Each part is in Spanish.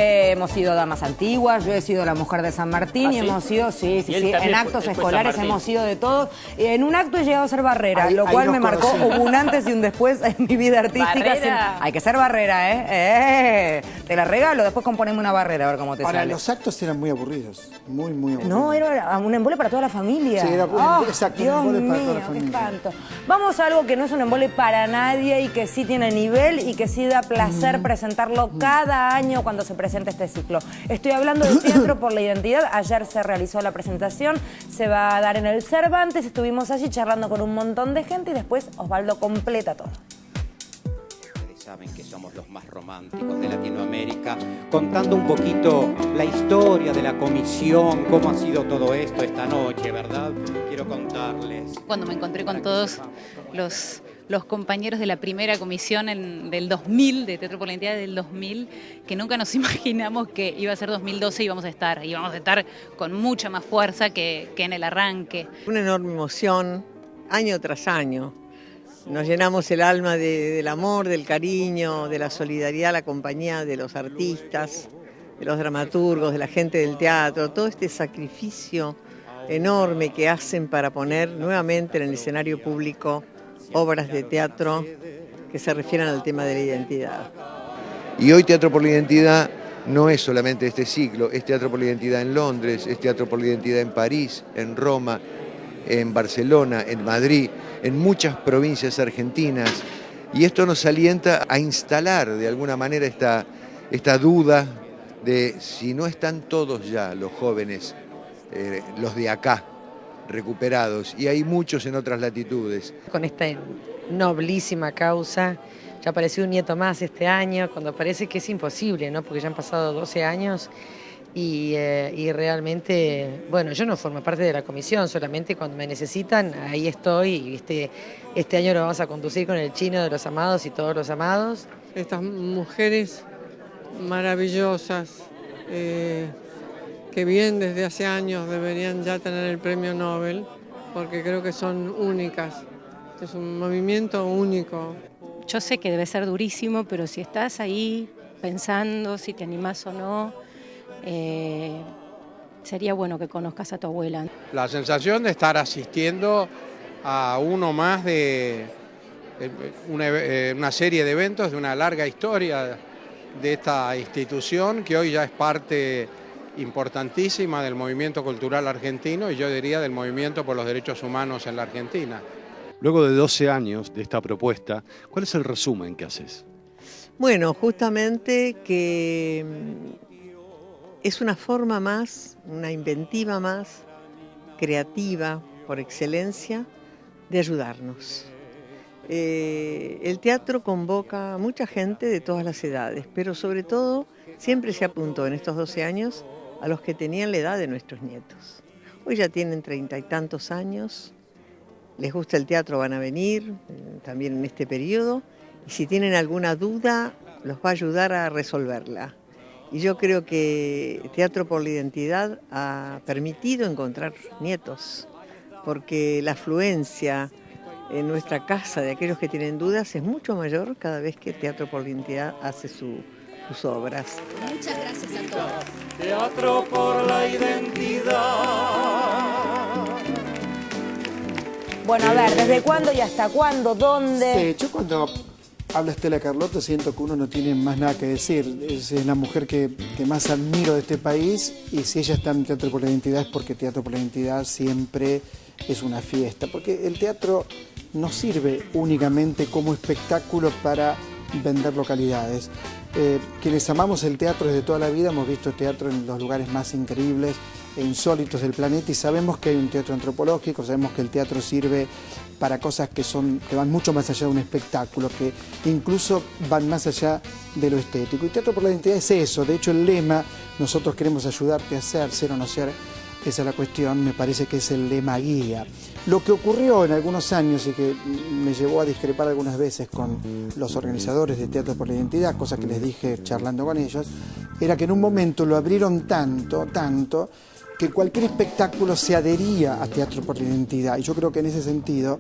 Hemos sido damas antiguas, yo he sido la mujer de San Martín y hemos sido, en actos escolares hemos sido de todo. En un acto he llegado a ser barrera, lo cual me marcó, hubo un antes y un después en mi vida artística. Hay que ser barrera, ¿eh? Te la regalo, después componemos una barrera a ver cómo te sale. Ahora, los actos eran muy aburridos, muy aburridos. No, era un embole para toda la familia. Sí, era exacto, Dios un embole mío, para toda la familia. Qué espanto. Vamos a algo que no es un embole para nadie y que sí tiene nivel y que sí da placer presentarlo cada año cuando se presenta este ciclo. Estoy hablando de Teatro por la Identidad. Ayer se realizó la presentación, se va a dar en el Cervantes. Estuvimos allí charlando con un montón de gente y después Osvaldo completa todo. Saben que somos los más románticos de Latinoamérica, contando un poquito la historia de la comisión, cómo ha sido todo esto esta noche, ¿verdad? Quiero contarles. Cuando me encontré con todos los compañeros de la primera comisión del 2000, de Teatro por la Identidad del 2000, que nunca nos imaginamos que iba a ser 2012 y íbamos a estar con mucha más fuerza que en el arranque. Una enorme emoción, año tras año. Nos llenamos el alma del amor, del cariño, de la solidaridad, la compañía de los artistas, de los dramaturgos, de la gente del teatro, todo este sacrificio enorme que hacen para poner nuevamente en el escenario público obras de teatro que se refieran al tema de la identidad. Y hoy Teatro por la Identidad no es solamente este ciclo, es Teatro por la Identidad en Londres, es Teatro por la Identidad en París, en Roma, en Barcelona, en Madrid, en muchas provincias argentinas, y esto nos alienta a instalar de alguna manera esta duda de si no están todos ya los jóvenes, los de acá, recuperados, y hay muchos en otras latitudes. Con esta noblísima causa, ya apareció un nieto más este año, cuando parece que es imposible, ¿no? Porque ya han pasado 12 años. Y realmente, bueno, yo no formo parte de la comisión, solamente cuando me necesitan, ahí estoy. Y este año lo vamos a conducir con el Chino de los Amados y Todos los Amados. Estas mujeres maravillosas, que bien desde hace años deberían ya tener el premio Nobel, porque creo que son únicas. Es un movimiento único. Yo sé que debe ser durísimo, pero si estás ahí pensando si te animás o no, sería bueno que conozcas a tu abuela. La sensación de estar asistiendo a uno más de una serie de eventos de una larga historia de esta institución que hoy ya es parte importantísima del movimiento cultural argentino y yo diría del movimiento por los derechos humanos en la Argentina. Luego de 12 años de esta propuesta, ¿cuál es el resumen que haces? Bueno, justamente que es una forma más, una inventiva más, creativa por excelencia, de ayudarnos. El teatro convoca a mucha gente de todas las edades, pero sobre todo siempre se apuntó en estos 12 años a los que tenían la edad de nuestros nietos. Hoy ya tienen 30 y tantos años, les gusta el teatro, van a venir también en este periodo, y si tienen alguna duda, los va a ayudar a resolverla. Y yo creo que Teatro por la Identidad ha permitido encontrar nietos, porque la afluencia en nuestra casa de aquellos que tienen dudas es mucho mayor cada vez que Teatro por la Identidad hace sus obras. Muchas gracias a todos. Teatro por la Identidad. Bueno, a ver, ¿desde cuándo y hasta cuándo? ¿Dónde? Sí, yo cuando habla Estela Carlotto siento que uno no tiene más nada que decir. Es la mujer que más admiro de este país, y si ella está en Teatro por la Identidad es porque Teatro por la Identidad siempre es una fiesta. Porque el teatro no sirve únicamente como espectáculo para vender localidades. Quienes amamos el teatro desde toda la vida hemos visto teatro en los lugares más increíbles e insólitos del planeta y sabemos que hay un teatro antropológico, sabemos que el teatro sirve para cosas que van mucho más allá de un espectáculo, que incluso van más allá de lo estético. Y Teatro por la Identidad es eso. De hecho, el lema, nosotros queremos ayudarte a ser o no ser, esa es la cuestión, me parece que es el lema guía. Lo que ocurrió en algunos años y que me llevó a discrepar algunas veces con los organizadores de Teatro por la Identidad, cosa que les dije charlando con ellos, era que en un momento lo abrieron tanto, que cualquier espectáculo se adhería a Teatro por la Identidad, y yo creo que en ese sentido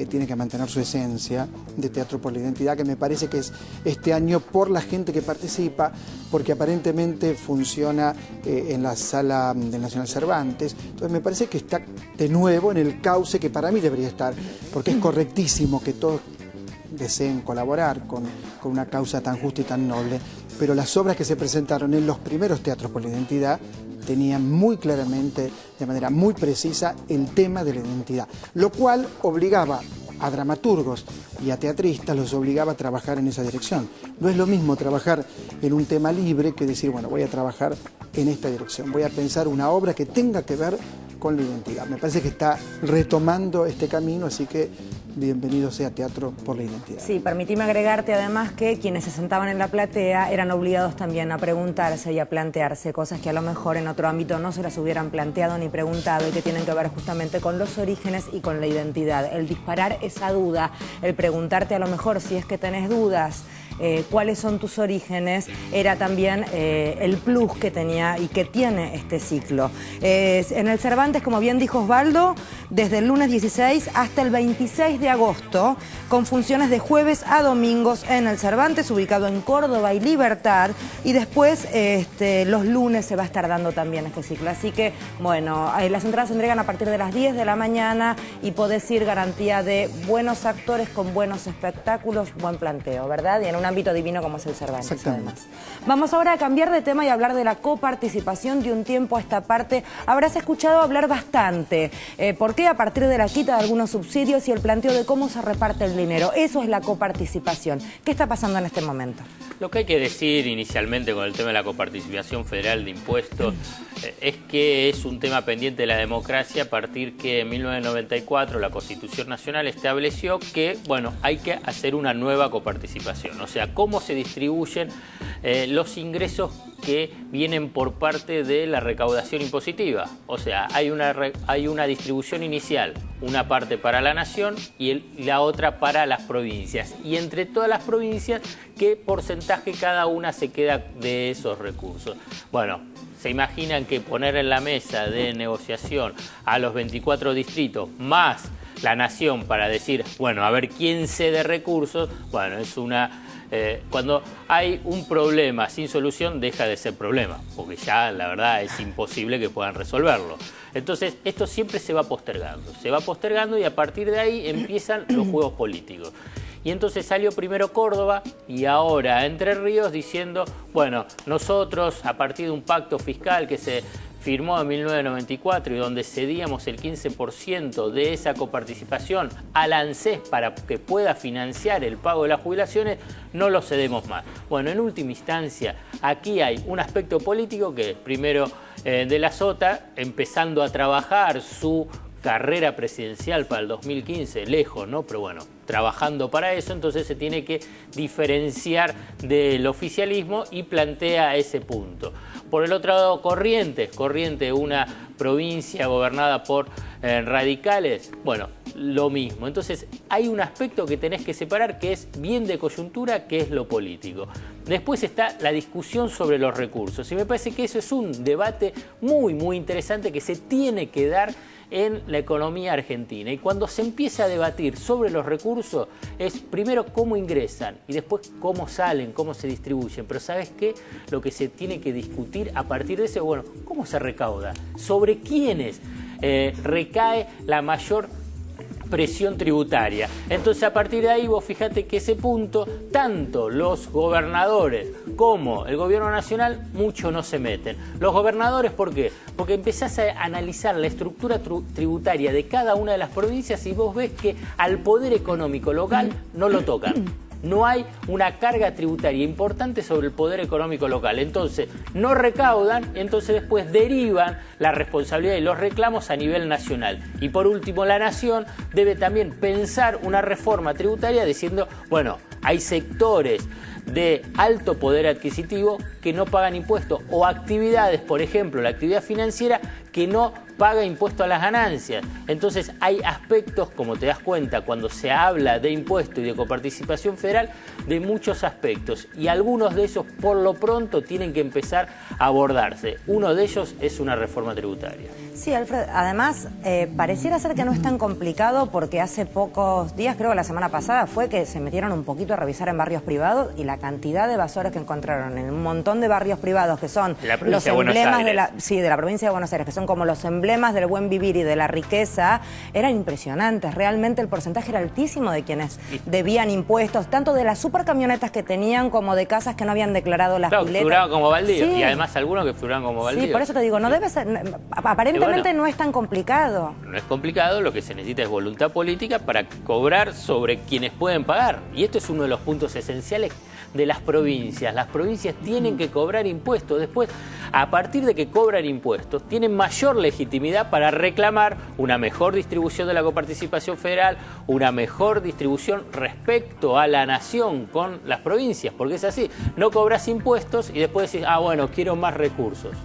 tiene que mantener su esencia de Teatro por la Identidad, que me parece que es este año por la gente que participa, porque aparentemente funciona en la sala del Nacional Cervantes. Entonces me parece que está de nuevo en el cauce que para mí debería estar, porque es correctísimo que todos deseen colaborar con una causa tan justa y tan noble, pero las obras que se presentaron en los primeros Teatros por la Identidad tenían muy claramente, de manera muy precisa, el tema de la identidad, lo cual obligaba a dramaturgos y a teatristas, los obligaba a trabajar en esa dirección. No es lo mismo trabajar en un tema libre que decir, bueno, voy a trabajar en esta dirección, voy a pensar una obra que tenga que ver con la identidad. Me parece que está retomando este camino, así que bienvenido sea Teatro por la Identidad. Sí, permitime agregarte además que quienes se sentaban en la platea eran obligados también a preguntarse y a plantearse cosas que a lo mejor en otro ámbito no se las hubieran planteado ni preguntado y que tienen que ver justamente con los orígenes y con la identidad. El disparar esa duda, el preguntarte a lo mejor si es que tenés dudas, cuáles son tus orígenes, era también el plus que tenía y que tiene este ciclo. En el Cervantes, como bien dijo Osvaldo, desde el lunes 16 hasta el 26 de agosto, con funciones de jueves a domingos en el Cervantes, ubicado en Córdoba y Libertad, y después los lunes se va a estar dando también este ciclo. Así que, bueno, las entradas se entregan a partir de las 10 de la mañana y podés ir garantía de buenos actores con buenos espectáculos, buen planteo, ¿verdad? Y en un ámbito divino como es el Cervantes, además. Vamos ahora a cambiar de tema y hablar de la coparticipación. De un tiempo a esta parte habrás escuchado hablar bastante. ¿Por qué? A partir de la quita de algunos subsidios y el planteo de cómo se reparte el dinero. Eso es la coparticipación. ¿Qué está pasando en este momento? Lo que hay que decir inicialmente con el tema de la coparticipación federal de impuestos es que es un tema pendiente de la democracia a partir que en 1994 la Constitución Nacional estableció que, bueno, hay que hacer una nueva coparticipación. O sea, cómo se distribuyen los ingresos que vienen por parte de la recaudación impositiva. O sea, hay una distribución inicial, una parte para la nación y la otra para las provincias. Y entre todas las provincias, ¿qué porcentaje cada una se queda de esos recursos? Bueno, se imaginan que poner en la mesa de negociación a los 24 distritos más la nación para decir, bueno, a ver quién cede recursos, bueno, es una... cuando hay un problema sin solución, deja de ser problema, porque ya la verdad es imposible que puedan resolverlo. Entonces, esto siempre se va postergando y a partir de ahí empiezan los juegos políticos. Y entonces salió primero Córdoba y ahora Entre Ríos diciendo, bueno, nosotros a partir de un pacto fiscal que se firmó en 1994 y donde cedíamos el 15% de esa coparticipación al ANSES para que pueda financiar el pago de las jubilaciones, no lo cedemos más. Bueno, en última instancia, aquí hay un aspecto político que primero de la Sota, empezando a trabajar su carrera presidencial para el 2015, lejos, ¿no? Pero bueno, trabajando para eso, entonces se tiene que diferenciar del oficialismo y plantea ese punto. Por el otro lado, Corrientes, una provincia gobernada por radicales, bueno, lo mismo. Entonces hay un aspecto que tenés que separar que es bien de coyuntura, que es lo político. Después está la discusión sobre los recursos y me parece que eso es un debate muy, muy interesante que se tiene que dar en la economía argentina. Y cuando se empieza a debatir sobre los recursos, es primero cómo ingresan y después cómo salen, cómo se distribuyen. Pero ¿sabes qué? Lo que se tiene que discutir a partir de eso, bueno, ¿cómo se recauda? ¿Sobre quiénes recae la mayor presión tributaria? Entonces, a partir de ahí, vos fíjate que ese punto, tanto los gobernadores como el gobierno nacional, mucho no se meten. Los gobernadores, ¿por qué? Porque empezás a analizar la estructura tributaria de cada una de las provincias y vos ves que al poder económico local no lo tocan. No hay una carga tributaria importante sobre el poder económico local. Entonces, no recaudan, entonces después derivan la responsabilidad y los reclamos a nivel nacional. Y por último, la nación debe también pensar una reforma tributaria diciendo, bueno, hay sectores de alto poder adquisitivo que no pagan impuestos o actividades, por ejemplo, la actividad financiera, que no paga impuesto a las ganancias. Entonces hay aspectos, como te das cuenta, cuando se habla de impuesto y de coparticipación federal, de muchos aspectos. Y algunos de esos, por lo pronto, tienen que empezar a abordarse. Uno de ellos es una reforma tributaria. Sí, Alfred, además, pareciera ser que no es tan complicado porque hace pocos días, creo que la semana pasada, fue que se metieron un poquito a revisar en barrios privados y la cantidad de evasores que encontraron en un montón de barrios privados que son los emblemas de la provincia de Buenos Aires, que son como los emblemas del buen vivir y de la riqueza, eran impresionantes. Realmente el porcentaje era altísimo de quienes debían impuestos, tanto de las supercamionetas que tenían como de casas que no habían declarado las piletas. Figuraban como baldíos, sí. Y además algunos que figuraban como baldíos. Sí, por eso te digo, no debe ser, aparentemente no es tan complicado. No es complicado, lo que se necesita es voluntad política para cobrar sobre quienes pueden pagar. Y esto es uno de los puntos esenciales de las provincias. Las provincias tienen que cobrar impuestos. Después, a partir de que cobran impuestos, tienen mayor legitimidad para reclamar una mejor distribución de la coparticipación federal, una mejor distribución respecto a la nación con las provincias. Porque es así, no cobras impuestos y después decís, bueno, quiero más recursos.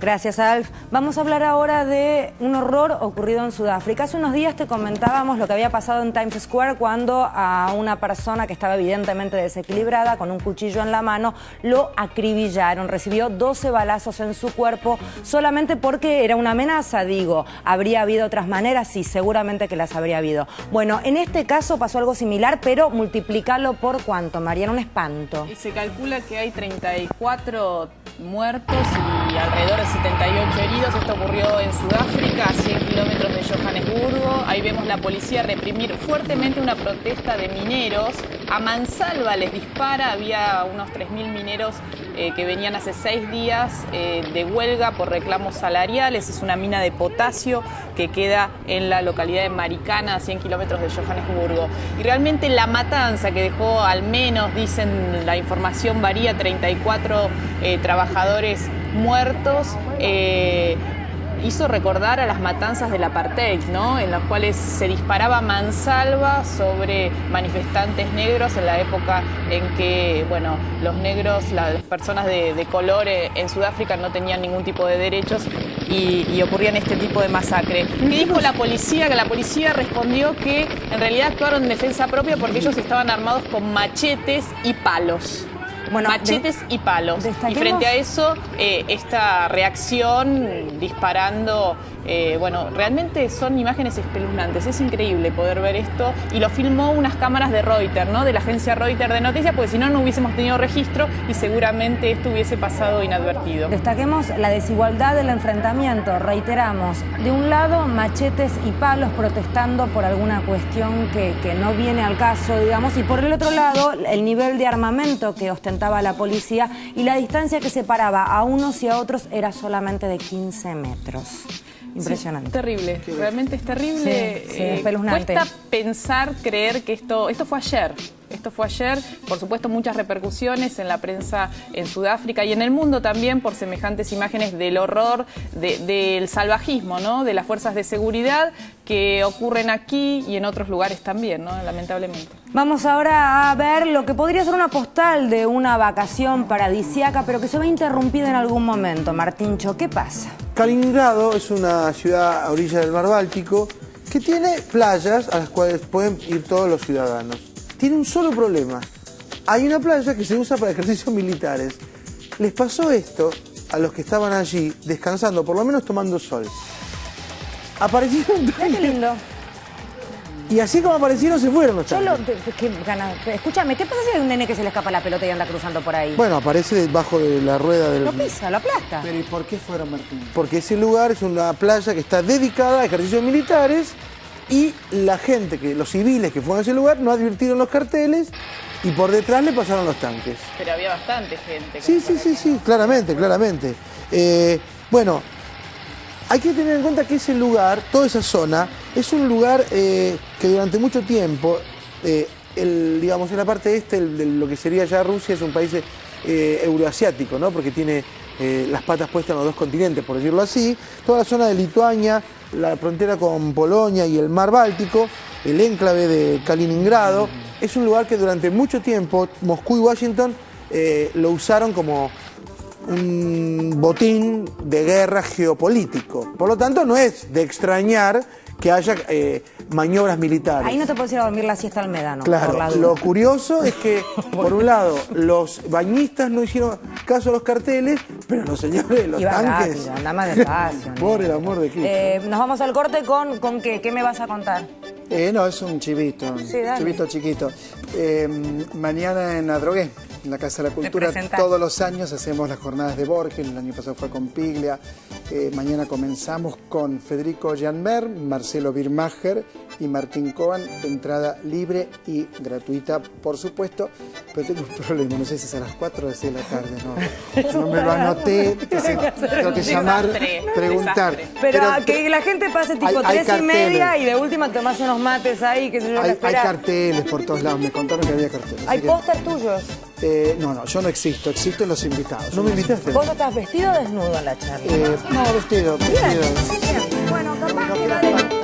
Gracias, Alf. Vamos a hablar ahora de un horror ocurrido en Sudáfrica. Hace unos días te comentábamos lo que había pasado en Times Square cuando a una persona que estaba evidentemente desequilibrada, con un cuchillo en la mano, lo acribillaron. Recibió 12 balazos en su cuerpo solamente porque era una amenaza, digo. ¿Habría habido otras maneras? Sí, seguramente que las habría habido. Bueno, en este caso pasó algo similar, pero multiplícalo por ¿cuánto, Mariana? Un espanto. Y se calcula que hay 34 muertos y alrededor de 78 heridos. Esto ocurrió en Sudáfrica, a 100 kilómetros de Johannesburgo. Ahí vemos la policía reprimir fuertemente una protesta de mineros. A mansalva les dispara, había unos 3.000 mineros que venían hace 6 días de huelga por reclamos salariales. Es una mina de potasio que queda en la localidad de Maricana, a 100 kilómetros de Johannesburgo. Y realmente la matanza que dejó, al menos, dicen, la información varía, 34 trabajadores muertos, hizo recordar a las matanzas del apartheid, ¿no? En las cuales se disparaba mansalva sobre manifestantes negros en la época en que, bueno, los negros, las personas de color en Sudáfrica no tenían ningún tipo de derechos y ocurrían este tipo de masacre. ¿Qué dijo la policía? Que la policía respondió que en realidad actuaron en defensa propia porque ellos estaban armados con machetes y palos. Bueno, machetes y palos. Y frente a eso, esta reacción disparando, bueno, realmente son imágenes espeluznantes. Es increíble poder ver esto. Y lo filmó unas cámaras de Reuters, ¿no? De la agencia Reuters de noticias, porque si no, no hubiésemos tenido registro y seguramente esto hubiese pasado inadvertido. Destaquemos la desigualdad del enfrentamiento. Reiteramos, de un lado, machetes y palos protestando por alguna cuestión que no viene al caso, digamos, y por el otro lado, el nivel de armamento que ostentaba la policía y la distancia que separaba a unos y a otros era solamente de 15 metros. Impresionante. Sí, terrible, realmente es terrible. Sí, espeluznante. Cuesta pensar, creer que esto fue ayer. Esto fue ayer, por supuesto, muchas repercusiones en la prensa en Sudáfrica y en el mundo también por semejantes imágenes del horror, del salvajismo, ¿no? De las fuerzas de seguridad que ocurren aquí y en otros lugares también, ¿no? Lamentablemente. Vamos ahora a ver lo que podría ser una postal de una vacación paradisíaca, pero que se ve interrumpida en algún momento. Martincho, ¿qué pasa? Kaliningrado es una ciudad a orilla del mar Báltico que tiene playas a las cuales pueden ir todos los ciudadanos. Tiene un solo problema. Hay una playa que se usa para ejercicios militares. Les pasó esto a los que estaban allí descansando, por lo menos tomando sol. Aparecieron... Qué lindo. Y así como aparecieron, se fueron los tanques. Escúchame, ¿qué pasa si hay un nene que se le escapa la pelota y anda cruzando por ahí? Bueno, aparece debajo de la rueda del... Lo pisa, lo aplasta. Pero ¿y por qué fueron, Martín? Porque ese lugar es una playa que está dedicada a ejercicios militares y la gente, los civiles que fueron a ese lugar, no advirtieron los carteles y por detrás le pasaron los tanques. Pero había bastante gente. Sí, claramente. Bueno, hay que tener en cuenta que ese lugar, toda esa zona, es un lugar que durante mucho tiempo, digamos, en la parte este de lo que sería ya Rusia, es un país euroasiático, ¿no? Porque tiene las patas puestas en los dos continentes, por decirlo así. Toda la zona de Lituania, la frontera con Polonia y el mar Báltico, el enclave de Kaliningrado, es un lugar que durante mucho tiempo Moscú y Washington lo usaron como un botín de guerra geopolítico. Por lo tanto, no es de extrañar que haya maniobras militares. Ahí no te puedes ir a dormir la siesta al Médano. Claro, lo curioso es que, por un lado, los bañistas no hicieron caso a los carteles, pero los señores, los Iba tanques... rápido, anda más despacio. Por el amor de Cristo. Nos vamos al corte con ¿qué? ¿Qué me vas a contar? No, es un chivito, Sí, dale. chivito chiquito. Mañana en Adrogué, en la Casa de la Cultura, todos los años hacemos las jornadas de Borges, el año pasado fue con Piglia. Mañana comenzamos con Federico Janmer, Marcelo Birmacher y Martín Coban, entrada libre y gratuita, por supuesto, pero tengo un problema, no sé si es a las 4 o a 6 de la tarde, no me lo anoté, tengo que llamar, preguntar. Pero que la gente pase tipo hay 3:30 y de última tomás unos mates ahí, que se yo. Hay carteles por todos lados, me contaron que había carteles. ¿Hay póster tuyos? No, yo no existo, existen los invitados. ¿No me invitaste? ¿Vos estás vestido o desnudo en la charla? No, vestido. Bien. Bueno, capaz que